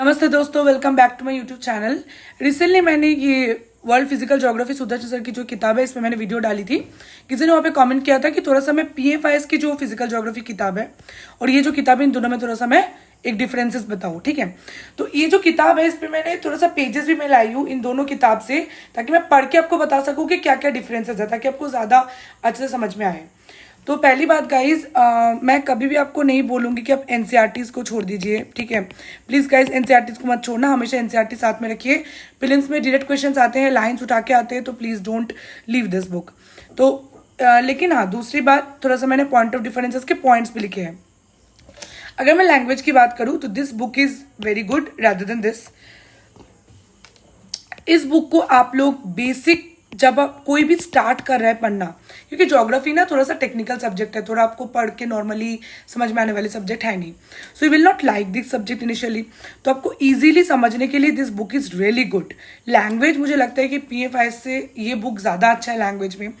नमस्ते दोस्तों, welcome back to my YouTube channel. Recently मैंने ये world physical geography Sudarshan sir की जो किताब है इसमें मैंने वीडियो डाली थी। किसी ने वहाँ पे कमेंट किया था कि थोड़ा सा मैं PFIS की जो फिजिकल ज्योग्राफी किताब है और ये जो किताब है इन दोनों में थोड़ा सा मैं एक डिफरेंसेस बताऊँ, ठीक है। तो ये जो किताब है इसमें मैंने थोड़ा सा पेजेस भी मैं लाई हूँ इन दोनों किताब से, ताकि मैं पढ़ के आपको बता सकूँ कि क्या क्या डिफरेंसेस है, ताकि आपको ज़्यादा अच्छे से समझ में आए। तो पहली बात गाइज, मैं कभी भी आपको नहीं बोलूँगी कि आप NCERTs को छोड़ दीजिए, ठीक है। प्लीज़ गाइज NCERTs को मत छोड़ना, हमेशा NCERT साथ में रखिए। प्रीलिम्स में डायरेक्ट क्वेश्चंस आते हैं, लाइंस उठा के आते हैं, तो please don't leave this book. तो लेकिन हाँ, दूसरी बात, थोड़ा सा मैंने पॉइंट ऑफ डिफरेंसेस के पॉइंट्स भी लिखे हैं। अगर मैं लैंग्वेज की बात करूँ तो this book is very good rather than this. इस बुक को आप लोग बेसिक, जब आप कोई भी स्टार्ट कर रहा है पढ़ना, क्योंकि ज्योग्राफी ना थोड़ा सा टेक्निकल सब्जेक्ट है, थोड़ा आपको पढ़ के नॉर्मली समझ में आने वाले सब्जेक्ट है नहीं, so you will not like this subject initially. तो आपको इजीली समझने के लिए this book is really good. Language मुझे लगता है कि PFIS से ये बुक ज़्यादा अच्छा है लैंग्वेज में।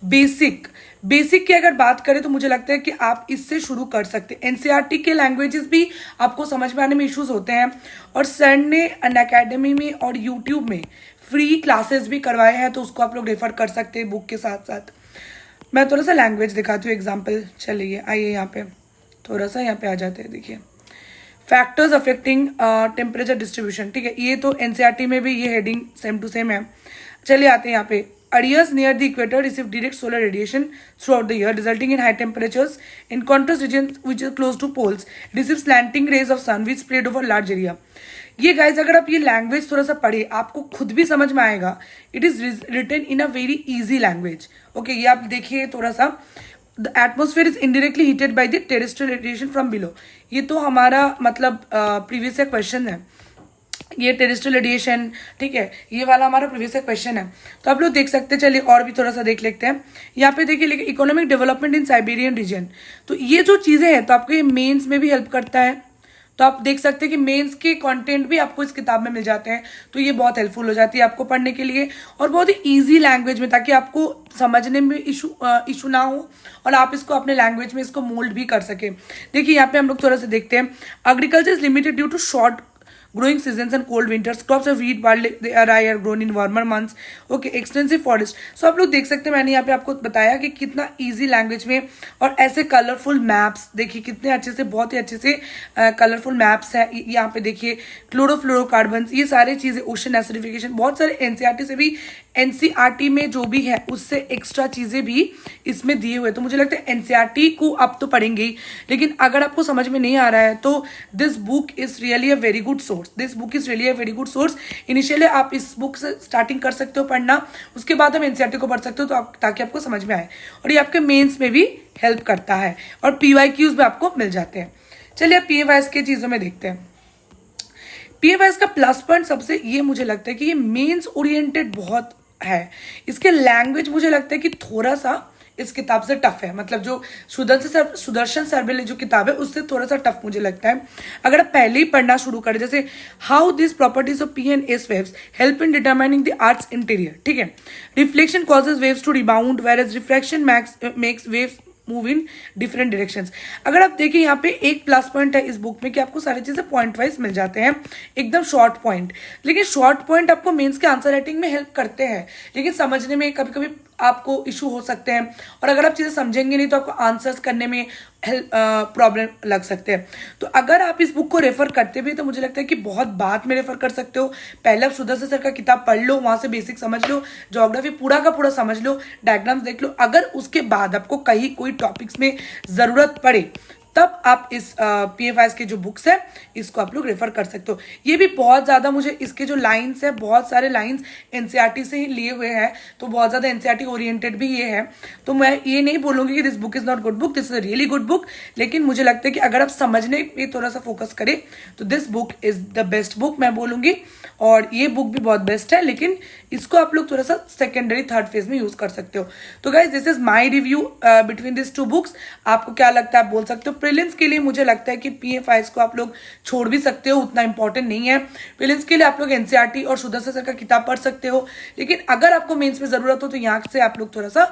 बेसिक की अगर बात करें तो मुझे लगता है कि आप इससे शुरू कर सकते हैं। NCERT के लैंग्वेजेस भी आपको समझ में आने में इश्यूज होते हैं, और सर ने अनअकैडमी में और यूट्यूब में फ्री क्लासेस भी करवाए हैं, तो उसको आप लोग रेफर कर सकते हैं बुक के साथ साथ। मैं थोड़ा सा लैंग्वेज दिखाती हूँ एग्जाम्पल। चलिए आइए यहाँ पे, थोड़ा सा यहाँ पे आ जाते हैं। देखिए, फैक्टर्स अफेक्टिंग टेम्परेचर डिस्ट्रीब्यूशन, ठीक है। ये तो NCERT में भी ये हेडिंग सेम टू सेम है। चलिए आते हैं यहाँ पे। Areas near the equator receive direct solar radiation throughout the year, resulting in high temperatures. In contrast, regions which are close to poles receive slanting rays of sun which spread over large area. ये guys, अगर आप ये language थोड़ा सा पढ़े, आपको खुद भी समझ में आएगा। It is written in a very easy language, okay. ये आप देखिए थोड़ा सा। The atmosphere is indirectly heated by the terrestrial radiation from below. ये तो हमारा मतलब प्रीवियस क्वेश्चन है, ये टेरेस्ट्रियल रेडिएशन, ठीक है। ये वाला हमारा प्रीवियस क्वेश्चन है, तो आप लोग देख सकते हैं। चलिए और भी थोड़ा सा देख लेते हैं। यहाँ पे देखिए लिखे economic development in Siberian region. तो ये जो चीज़ें हैं, तो आपको ये मेंस में भी हेल्प करता है। तो आप देख सकते हैं कि मेंस के कंटेंट भी आपको इस किताब में मिल जाते हैं, तो ये बहुत हेल्पफुल हो जाती है आपको पढ़ने के लिए, और बहुत ही ईजी लैंग्वेज में, ताकि आपको समझने में इशू ना हो और आप इसको अपने लैंग्वेज में इसको मोल्ड भी कर सके। देखिए यहाँ पे हम लोग थोड़ा सा देखते हैं। Agriculture is limited due to short growing seasons and cold winters. Crops of wheat, barley, rye are grown in warmer months. Okay, extensive forest. So आप लोग देख सकते हैं, मैंने यहाँ पे आपको बताया कि कितना easy language में, और ऐसे कलरफुल मैप्स देखिए कितने अच्छे से, बहुत ही अच्छे से कलरफुल मैप्स है। यहाँ पे देखिए क्लोरोफ्लोरोकार्बन, ये सारी चीज़ें, ओशन एसिडिफिकेशन, बहुत सारे NCERT से भी, NCERT में जो भी है उससे एक्स्ट्रा चीज़ें भी इसमें दिए हुए। तो मुझे लगता है NCERT को आप तो पढ़ेंगे ही, लेकिन अगर आपको समझ में नहीं आ रहा है तो this book is really a very good source. This book is really a very good source. Initially आप इस बुक से स्टार्टिंग कर सकते हो पढ़ना, उसके बाद हम NCERT को पढ़ सकते हो, तो ताकि आपको समझ में आए, और ये आपके मेंस में भी हेल्प करता है, और PYQs भी आपको मिल जाते हैं। चलिए अब PFIS के चीज़ों में देखते हैं। PFIS का प्लस पॉइंट सबसे ये मुझे लगता है कि ये मेंस ओरिएंटेड बहुत है। इसके लैंग्वेज मुझे लगता है कि थोड़ा सा इस किताब से टफ है, मतलब जो सुदर्शन सर वाली जो किताब है उससे थोड़ा सा टफ मुझे लगता है। अगर आप पहले ही पढ़ना शुरू करें, जैसे how this properties of P and S waves help in determining the earth's interior, ठीक है। Reflection causes waves to rebound whereas refraction makes waves move in different directions. अगर आप देखिए यहाँ पे एक प्लस पॉइंट है इस बुक में कि आपको सारी चीज़ें पॉइंट वाइज मिल जाते हैं, एकदम शॉर्ट पॉइंट। लेकिन शॉर्ट पॉइंट आपको मेंस के आंसर राइटिंग में हेल्प करते हैं, लेकिन समझने में कभी कभी आपको इशू हो सकते हैं, और अगर आप चीज़ें समझेंगे नहीं तो आपको आंसर्स करने में प्रॉब्लम लग सकते हैं। तो अगर आप इस बुक को रेफर करते भी तो मुझे लगता है कि बहुत बाद में रेफर कर सकते हो। पहले आप सुदर्शन सर का किताब पढ़ लो, वहाँ से बेसिक समझ लो, ज्योग्राफी पूरा का पूरा समझ लो, डायग्राम्स देख लो। अगर उसके बाद आपको कहीं कोई टॉपिक्स में ज़रूरत पड़े, तब आप इस PFIS के जो बुक्स है इसको आप लोग रेफर कर सकते हो। ये भी बहुत ज़्यादा, मुझे इसके जो लाइंस है, बहुत सारे लाइंस NCERT से ही लिए हुए हैं, तो बहुत ज़्यादा NCERT ओरिएंटेड भी ये है। तो मैं ये नहीं बोलूँगी कि this book is not good book, this is a really good book, लेकिन मुझे लगता है कि अगर आप समझने में थोड़ा सा फोकस करें तो this book is the best book मैं बोलूँगी। और ये बुक भी बहुत बेस्ट है, लेकिन इसको आप लोग थोड़ा सा सेकेंडरी थर्ड फेज में यूज़ कर सकते हो। तो guys this is my review between this two books. आपको क्या लगता है आप बोल सकते हो। प्रीलिम्स के लिए मुझे लगता है कि PFIS को आप लोग छोड़ भी सकते हो, उतना इंपॉर्टेंट नहीं है। प्रीलिम्स के लिए आप लोग NCERT और सुदर्शन सर का किताब पढ़ सकते हो, लेकिन अगर आपको मेंस में ज़रूरत हो तो यहाँ से आप लोग थोड़ा सा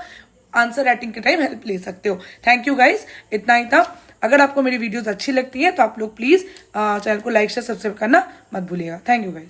आंसर राइटिंग के टाइम हेल्प ले सकते हो। थैंक यू गाइज, इतना ही था। अगर आपको मेरी वीडियोस अच्छी लगती हैं तो आप लोग प्लीज़ चैनल को लाइक शेयर सब्सक्राइब करना मत भूलिएगा। Thank you guys.